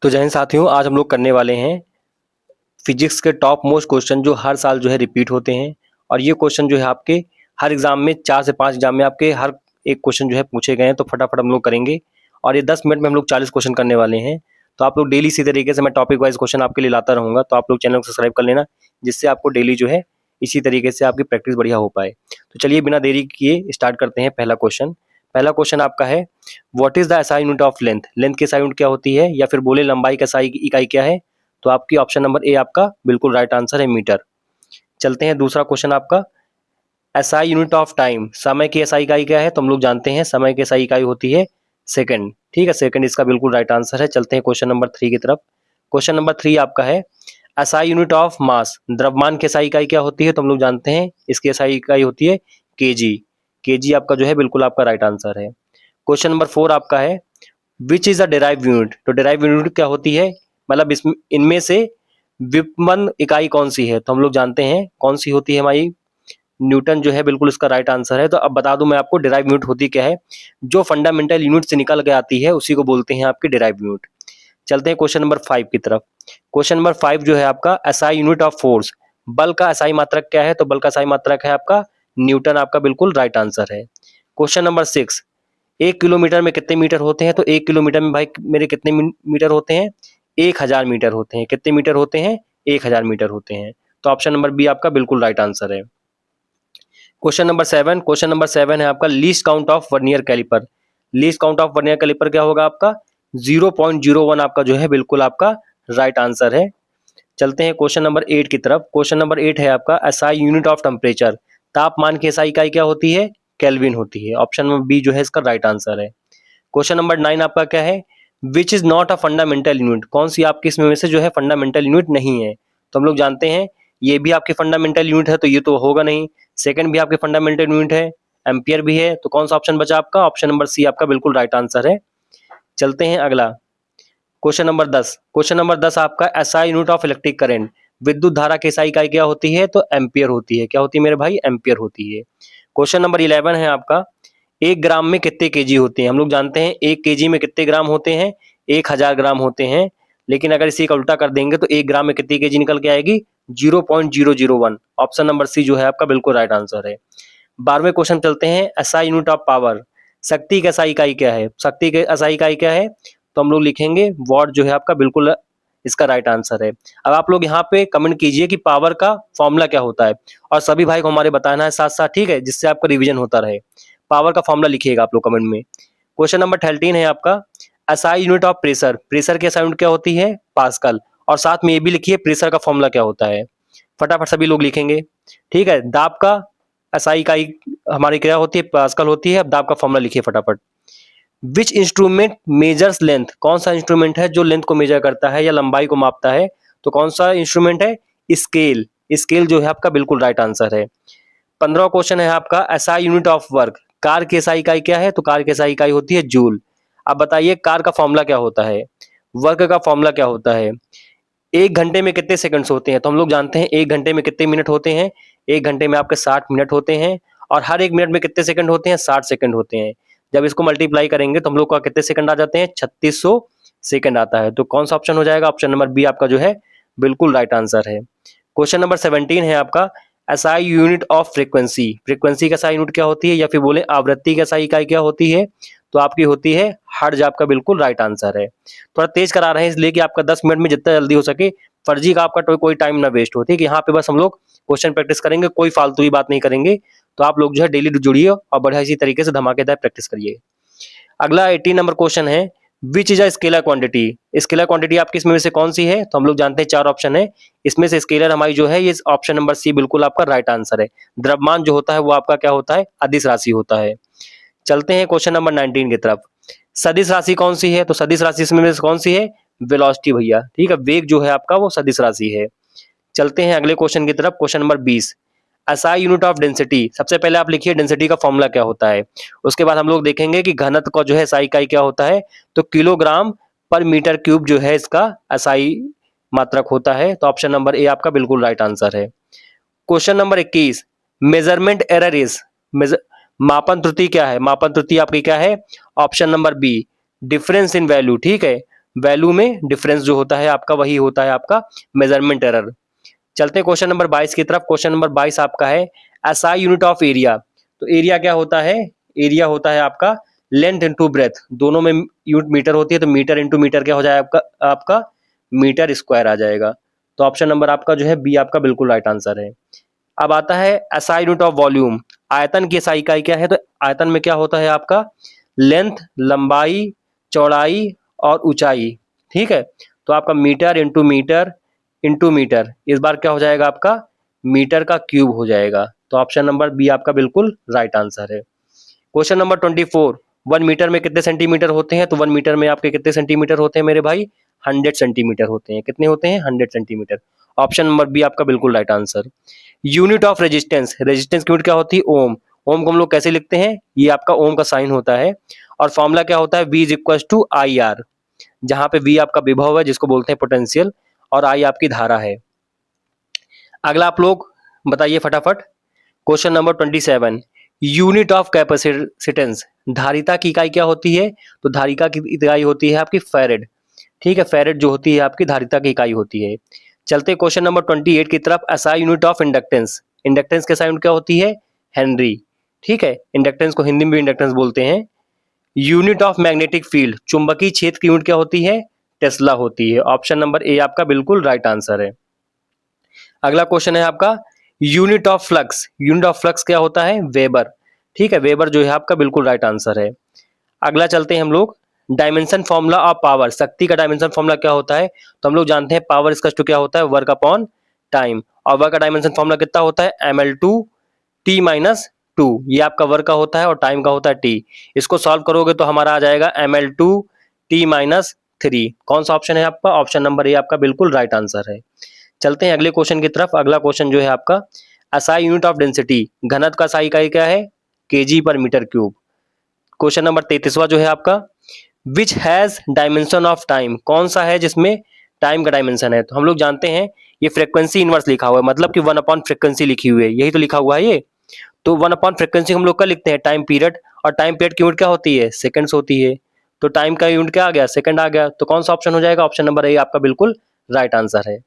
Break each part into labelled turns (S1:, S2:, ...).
S1: तो जय हिंद साथियों, आज हम लोग करने वाले हैं फिजिक्स के टॉप मोस्ट क्वेश्चन जो हर साल जो है रिपीट होते हैं। और ये क्वेश्चन जो है आपके हर एग्जाम में 4 से 5 एग्जाम में आपके हर एक क्वेश्चन जो है पूछे गए हैं। तो फटाफट हम लोग करेंगे और ये 10 मिनट में हम लोग 40 क्वेश्चन करने वाले हैं। तो आप लोग डेली इसी तरीके से मैं टॉपिक वाइज क्वेश्चन आपके लिए लाता रहूँगा। तो आप लोग चैनल को सब्सक्राइब कर लेना, जिससे आपको डेली जो है इसी तरीके से आपकी प्रैक्टिस बढ़िया हो पाए। तो चलिए बिना देरी किए स्टार्ट करते हैं। पहला क्वेश्चन आपका है, what is the SI unit of length? Length की एसआई यूनिट क्या होती है, या फिर बोले लंबाई का एसआई इकाई क्या है? तो आपकी ऑप्शन नंबर ए आपका बिल्कुल राइट आंसर है, मीटर। चलते हैं दूसरा क्वेश्चन आपका, एसआई यूनिट ऑफ टाइम, समय की एसआई इकाई क्या है? तो हम लोग जानते हैं समय की एसआई इकाई होती है सेकंड। ठीक है, सेकंड इसका बिल्कुल राइट आंसर है। चलते हैं क्वेश्चन नंबर 3 की तरफ। क्वेश्चन नंबर 3 आपका है, एसआई यूनिट ऑफ मास, द्रव्यमान की एसआई इकाई क्या होती है? तो हम लोग जानते हैं इसकी एसआई इकाई होती है केजी। केजी आपका जो है बिल्कुल आपका राइट आंसर है। क्वेश्चन नंबर 4 आपका है, which is a derive unit? तो डेराइव यूनिट क्या होती है, मतलब इसमें इनमें से व्युत्पन्न इकाई कौन सी है? तो हम लोग जानते हैं कौन सी होती है हमारी, न्यूटन जो है बिल्कुल इसका राइट आंसर है। तो अब बता दूं मैं आपको डेराइव यूनिट होती क्या है। जो फंडामेंटल यूनिट से निकल के आती है उसी को बोलते हैं आपकी डेराइव यूनिट। चलते हैं क्वेश्चन नंबर 5 की तरफ। क्वेश्चन नंबर 5 जो है आपका, एसआई यूनिट ऑफ फोर्स, बल का एसआई मात्रक क्या है? तो बल का एसआई मात्रक है आपका न्यूटन, आपका बिल्कुल राइट आंसर है। क्वेश्चन नंबर 6, 1 किलोमीटर में कितने मीटर होते हैं? तो 1 किलोमीटर में भाई मेरे कितने मीटर होते हैं? 1000 मीटर होते हैं। कितने मीटर होते हैं? 1000 मीटर होते हैं। तो ऑप्शन नंबर बी आपका बिल्कुल राइट आंसर है। क्वेश्चन नंबर 7 है आपका, least count of vernier caliper. Least count of vernier caliper क्या होगा आपका? 0.01 आपका जो है बिल्कुल आपका राइट आंसर है। चलते हैं क्वेश्चन नंबर 8 की तरफ। क्वेश्चन नंबर 8 है आपका, एसआई यूनिट ऑफ टेम्परेचर, तापमान की एसआई इकाई क्या होती है? केल्विन होती है। ऑप्शन नंबर बी जो है इसका राइट आंसर है। क्वेश्चन नंबर 9 आपका क्या है, which is not a fundamental unit? कौन सी आपकी इसमें से जो है फंडामेंटल यूनिट नहीं है? तो हम लोग जानते हैं ये भी आपकी फंडामेंटल यूनिट है, तो ये तो होगा नहीं। सेकंड भी आपकी फंडामेंटल यूनिट है, एम्पियर भी है। तो कौन सा ऑप्शन बचा आपका? ऑप्शन नंबर सी आपका बिल्कुल राइट आंसर है। चलते हैं अगला, क्वेश्चन नंबर 10। क्वेश्चन नंबर 10 आपका, SI unit of electric current, विद्युत धारा की एसआई इकाई क्या होती है? तो एम्पियर होती है। क्या होती है मेरे भाई? एम्पियर होती है। क्वेश्चन नंबर 11 है आपका, 1 ग्राम में कितने केजी होते हैं? हम लोग जानते हैं 1 केजी में कितने ग्राम होते हैं? 1000 ग्राम होते हैं। लेकिन अगर इसी का उल्टा कर देंगे तो 1 ग्राम में कितनी केजी निकल के आएगी? 0.001। ऑप्शन नंबर सी जो है आपका बिल्कुल राइट आंसर है। 12वें क्वेश्चन चलते हैं, एसआई यूनिट ऑफ पावर, शक्ति की एसआई इकाई क्या है? शक्ति की एसआई इकाई क्या है? तो हम लोग लिखेंगे वॉट जो है आपका बिल्कुल इसका राइट आंसर है। अब आप लोग यहाँ पे कमेंट कीजिए कि पावर का फॉर्मूला क्या होता है, और सभी भाई को हमारे बताना है साथ साथ, ठीक है, जिससे आपका रिवीजन होता रहे। पावर का फॉर्मूला लिखिएगा आप लोग कमेंट में। क्वेश्चन नंबर 13 है आपका, SI unit of pressure, pressure की एसआई यूनिट क्या होती है? पास्कल। और साथ में ये भी लिखिए प्रेशर का फॉर्मूला क्या होता है। फटाफट सभी लोग लिखेंगे, ठीक है। दाब का एसआई इकाई हमारी क्या होती है? पास्कल होती है। अब दाब का फॉर्मूला लिखिए फटाफट। विच इंस्ट्रूमेंट मेजर्स लेंथ, कौन सा इंस्ट्रूमेंट है जो लेंथ को मेजर करता है या लंबाई को मापता है? तो कौन सा इंस्ट्रूमेंट है? स्केल। स्केल जो है आपका बिल्कुल राइट आंसर है। 15वां क्वेश्चन है आपका, SI unit of work, car की एसआई इकाई क्या है? तो कार की एसआई इकाई होती है जूल। अब बताइए कार का फॉर्मूला क्या होता है, वर्क का फॉर्मूला क्या होता है? 1 घंटे में कितने सेकंड्स होते हैं? तो हम लोग जानते हैं 1 घंटे में कितने मिनट होते हैं? 1 घंटे में आपके 60 मिनट होते हैं। और हर 1 मिनट में कितने सेकंड होते हैं? 60 सेकंड होते हैं। जब इसको मल्टीप्लाई करेंगे तो हम लोग का कितने सेकंड आ जाते हैं? 3600 सेकंड आता है। तो कौन सा ऑप्शन हो जाएगा? ऑप्शन नंबर बी आपका जो है बिल्कुल राइट आंसर है। क्वेश्चन नंबर 17 है आपका, SI unit of frequency, frequency का एसआई यूनिट क्या होती है, या फिर बोले आवृत्ति का एसआई इकाई क्या होती है? तो आपकी होती है हर्ट्ज, आपका बिल्कुल राइट आंसर है। थोड़ा तेज करा रहे हैं इसलिए कि आपका 10 मिनट में जितना जल्दी हो सके, फर्जी का आपका कोई टाइम ना वेस्ट हो, ठीक है। यहाँ पे बस हम लोग क्वेश्चन प्रैक्टिस करेंगे, कोई फालतू की बात नहीं करेंगे। तो आप लोग जो है डेली जुड़िए और बढ़िया इसी तरीके से धमाकेदार प्रैक्टिस करिए। अगला 18 नंबर क्वेश्चन है, which is a scalar quantity, scalar quantity आपकी इसमें से कौन सी है? तो हम लोग जानते हैं 4 ऑप्शन है, इसमें से स्केलर हमारी जो है ये ऑप्शन नंबर सी बिल्कुल आपका राइट आंसर है। द्रव्यमान जो होता है वो आपका क्या होता है? अदिश राशि होता है। चलते हैं क्वेश्चन नंबर 19 की तरफ। सदिश राशि कौन सी है? तो सदिश राशि इसमें से कौन सी है? वेलोसिटी भैया, ठीक है, वेग जो है आपका वो सदिश राशि है। चलते हैं अगले क्वेश्चन की तरफ। Question number 20, SI unit of density, सबसे पहले आप लिखिए डेंसिटी का फॉर्मूला क्या होता है। उसके बाद हम लोग देखेंगे कि घनत्व का जो है एसआई इकाई क्या होता है। तो किलोग्राम पर मीटर क्यूब जो है इसका एसआई मात्रक होता है। तो ऑप्शन नंबर ए आपका बिल्कुल राइट आंसर है। Question number 21, measurement error is, मापन त्रुटि क्या है? मापन त्रुटि आपकी क्या है? Option number B difference in value, ठीक है। वैल्यू में डिफरेंस जो होता है आपका वही होता है आपका मेजरमेंट एरर। चलते हैं क्वेश्चन नंबर 22 की तरफ। क्वेश्चन नंबर 22 आपका है एसआई यूनिट ऑफ एरिया। तो एरिया क्या होता है? एरिया होता है आपका लेंथ इनटू ब्रेथ, दोनों में यूनिट मीटर होती है, तो मीटर इनटू मीटर क्या हो जाएगा आपका मीटर स्क्वायर आ जाएगा। तो ऑप्शन नंबर आपका जो है बी आपका बिल्कुल राइट आंसर है। अब आता है एसआई यूनिट ऑफ वॉल्यूम। आयतन की एसआई इकाई क्या है? तो आयतन में क्या होता है आपका लेंथ, लंबाई, चौड़ाई और ऊंचाई। ठीक है, तो आपका मीटर इंटू मीटर इस बार क्या हो जाएगा आपका मीटर का क्यूब हो जाएगा। तो ऑप्शन नंबर बी आपका बिल्कुल राइट आंसर है। क्वेश्चन नंबर 24, 1 मीटर में कितने सेंटीमीटर होते हैं? तो 1 मीटर में आपके कितने सेंटीमीटर होते हैं मेरे भाई? 100 सेंटीमीटर होते हैं। कितने होते हैं? 100 सेंटीमीटर। ऑप्शन नंबर बी आपका बिल्कुल right answer. Unit of resistance, resistance की यूनिट क्या होती है? ओम। ओम को हम लोग कैसे लिखते हैं? ये आपका ओम का साइन होता है और फॉर्मूला क्या होता है? V is equal to I R, जहां पे V आपका विभव है जिसको बोलते हैं पोटेंशियल और I आपकी धारा है। अगला आप लोग बताइए फटाफट। Question number 27, unit of capacitance. धारिता की इकाई क्या होती है? तो धारिता की इकाई होती है आपकी फैरेड। ठीक है, फैरेड जो होती है आपकी धारिता की इकाई होती है। चलते क्वेश्चन नंबर 28 की तरफ। SI unit of inductance. Inductance के यूनिट क्या होती है? हेनरी। ठीक है, इंडक्टेंस को हिंदी में भी इंडक्टेंस बोलते हैं। यूनिट ऑफ मैग्नेटिक फील्ड, चुंबकीय क्षेत्र की यूनिट क्या होती है? टेस्ला होती है। ऑप्शन नंबर ए आपका बिल्कुल राइट आंसर है। अगला क्वेश्चन है आपका unit of flux. Unit of flux क्या होता है? वेबर। ठीक है, वेबर जो है आपका बिल्कुल राइट आंसर है। अगला चलते हैं हम लोग डायमेंशन फॉर्मूला ऑफ पावर। शक्ति का डायमेंशन फॉर्मूला क्या होता है? तो हम लोग जानते हैं पावर इसका क्या होता है? Work upon time. और वर्क का डायमेंशन फॉर्मूला कितना होता है? ml2 t minus 2। ये आपका वर्क का होता है और टाइम का होता है t। इसको सॉल्व करोगे तो हमारा आ जाएगा ml2 t माइनस 3। कौन सा ऑप्शन है आपका? ऑप्शन नंबर ए आपका बिल्कुल राइट आंसर है। चलते हैं अगले क्वेश्चन की तरफ। अगला क्वेश्चन जो है आपका एसआई यूनिट ऑफ डेंसिटी। घनत्व का एसआई इकाई क्या है? केजी पर मीटर क्यूब। क्वेश्चन नंबर 33वां जो है आपका which has dimension of time. कौन सा है जिसमें टाइम का डायमेंशन है? तो हम लोग जानते हैं ये फ्रीक्वेंसी इनवर्स लिखा हुआ है, मतलब कि 1 अपॉन फ्रीक्वेंसी लिखी हुई है, यही तो लिखा हुआ है ये। तो 1 अपॉन फ्रीक्वेंसी हम लोग क्या लिखते हैं? Time period. और टाइम पीरियड की यूनिट क्या होती है? सेकंड्स होती है। तो टाइम का यूनिट क्या आ गया? सेकंड आ गया। तो कौन सा ऑप्शन हो जाएगा? ऑप्शन नंबर ए आपका बिल्कुल राइट आंसर है।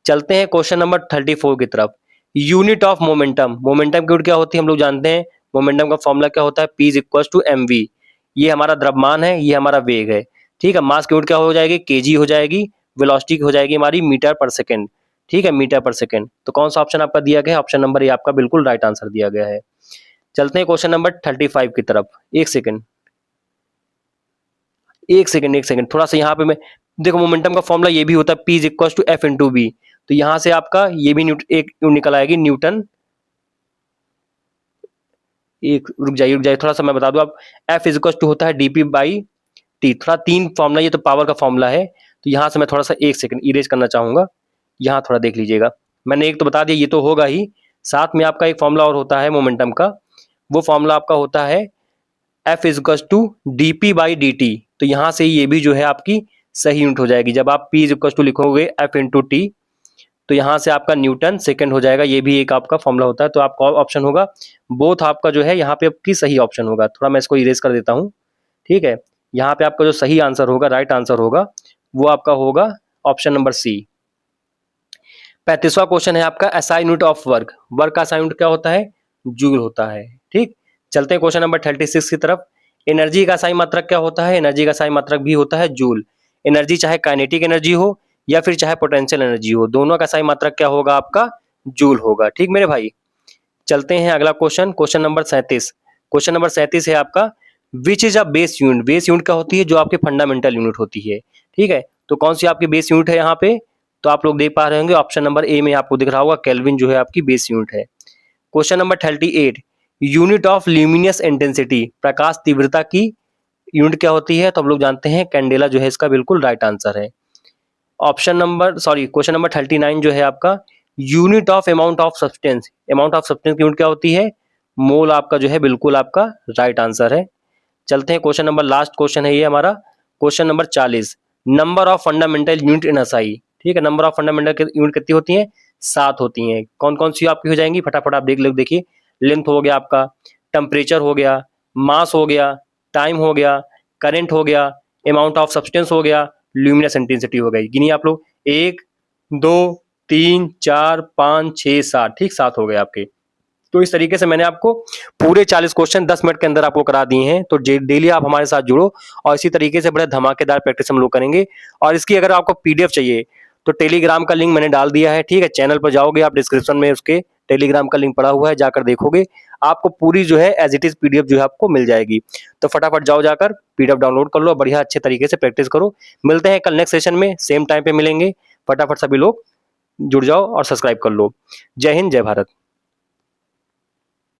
S1: चलते हैं क्वेश्चन नंबर 34 की तरफ। Unit of momentum. मोमेंटम की यूनिट क्या होती है? हम लोग जानते हैं मोमेंटम का फॉर्मूला क्या होता है? P is equal to mv। ये हमारा द्रव्यमान है, ये हमारा वेग है। ठीक है, मास की यूनिट क्या हो जाएगी? kg हो जाएगी। वेलोसिटी हो जाएगी हमारी मीटर पर सेकंड। ठीक है, मीटर पर सेकंड। तो कौन सा ऑप्शन आपका दिया गया है? ऑप्शन नंबर ए आपका बिल्कुल राइट आंसर दिया गया है। चलते हैं क्वेश्चन नंबर 35 की तरफ। एक सेकंड थोड़ा सा यहाँ पे मैं देखो, मोमेंटम का फॉर्मूला ये भी होता है P is equal to F into B. तो यहां से आपका ये भी एक निकल आएगी न्यूटन। एक रुक जाइए थोड़ा सा मैं बता दूं। आप F इज इक्वल टू होता है dp बाई टी। थोड़ा 3 फॉर्मूला, ये तो पावर का फॉर्मूला है। तो यहां से मैं थोड़ा सा एक सेकंड इरेज करना चाहूंगा। यहाँ थोड़ा देख लीजिएगा, मैंने एक तो बता दिया, ये तो होगा ही। साथ में आपका एक फॉर्मूला और होता है मोमेंटम का। वो फॉर्मूला आपका होता है F is equal to dp by dt। तो यहाँ से ये भी जो है आपकी सही यूनिट हो जाएगी। जब आप P इज इक्वल टू लिखोगे F इंटू टी, तो यहाँ से आपका न्यूटन सेकंड हो जाएगा। ये भी एक आपका फॉर्मूला होता है। तो आपका ऑप्शन होगा बोथ आपका जो है यहाँ पे आपकी सही ऑप्शन होगा। थोड़ा मैं इसको इरेज कर देता हूँ। ठीक है, यहाँ पे आपका जो सही आंसर होगा, राइट आंसर होगा, वो आपका होगा ऑप्शन नंबर सी। 35वां क्वेश्चन है आपका SI unit of work. Work का एसआई यूनिट क्या होता है? जूल होता है। ठीक, चलते हैं क्वेश्चन नंबर 36 की तरफ। एनर्जी का एसआई मात्रक क्या होता है? एनर्जी का एसआई मात्रक भी होता है जूल। एनर्जी चाहे काइनेटिक एनर्जी हो या फिर चाहे पोटेंशियल एनर्जी हो, दोनों का एसआई मात्रक क्या होगा? आपका जूल होगा। ठीक मेरे भाई, चलते हैं अगला question. Question number 37। Question number 37 है आपका which is a base unit. Base unit क्या होती है? जो आपकी फंडामेंटल यूनिट होती है। ठीक है, तो कौन सी आपकी बेस यूनिट है यहाँ पे? तो आप लोग देख पा रहे होंगे ऑप्शन नंबर ए में आपको दिख रहा होगा केल्विन जो है आपकी बेस यूनिट है। Question number 38, unit of luminous intensity. प्रकाश तीव्रता की यूनिट क्या होती है? तो हम लोग जानते हैं कैंडेला जो है इसका बिल्कुल राइट आंसर है। ऑप्शन नंबर क्वेश्चन नंबर 39 जो है आपका unit of amount of substance. Amount of substance की यूनिट क्या होती है? मोल आपका जो है बिल्कुल आपका राइट आंसर है। चलते हैं क्वेश्चन नंबर, लास्ट क्वेश्चन है ये हमारा, question number 40। Number of fundamental unit in SI. ठीक है, नंबर ऑफ फंडामेंटल यूनिट कितनी होती है? 7 होती हैं। कौन कौन सी आपकी हो जाएंगी? फटाफट आप देख लो। देखिए, लेंथ हो गया आपका, टेम्परेचर हो गया, मास हो गया, टाइम हो गया, करंट हो गया, अमाउंट ऑफ सब्सटेंस हो गया, ल्यूमिनस इंटेंसिटी हो गई। गिनिए आप लोग, 1 2 3 4 5 6 7, ठीक 7 हो गए आपके। तो इस तरीके से मैंने आपको पूरे 40 क्वेश्चन 10 मिनट के अंदर आपको करा दिए हैं। तो डेली आप हमारे साथ जुड़ो और इसी तरीके से बड़े धमाकेदार प्रैक्टिस हम लोग करेंगे। और इसकी अगर आपको पीडीएफ चाहिए तो टेलीग्राम का लिंक मैंने डाल दिया है, ठीक है। चैनल पर जाओगे आप, डिस्क्रिप्शन में उसके टेलीग्राम का लिंक पड़ा हुआ है, जाकर देखोगे आपको पूरी जो है एज इट इज पीडीएफ जो है आपको मिल जाएगी। तो फटाफट जाओ, जाकर पीडीएफ डाउनलोड कर लो, बढ़िया अच्छे तरीके से प्रैक्टिस करो। मिलते हैं कल नेक्स्ट सेशन में, सेम टाइम पे मिलेंगे। फटाफट सभी लोग जुड़ जाओ और सब्सक्राइब कर लो। जय हिंद, जय भारत।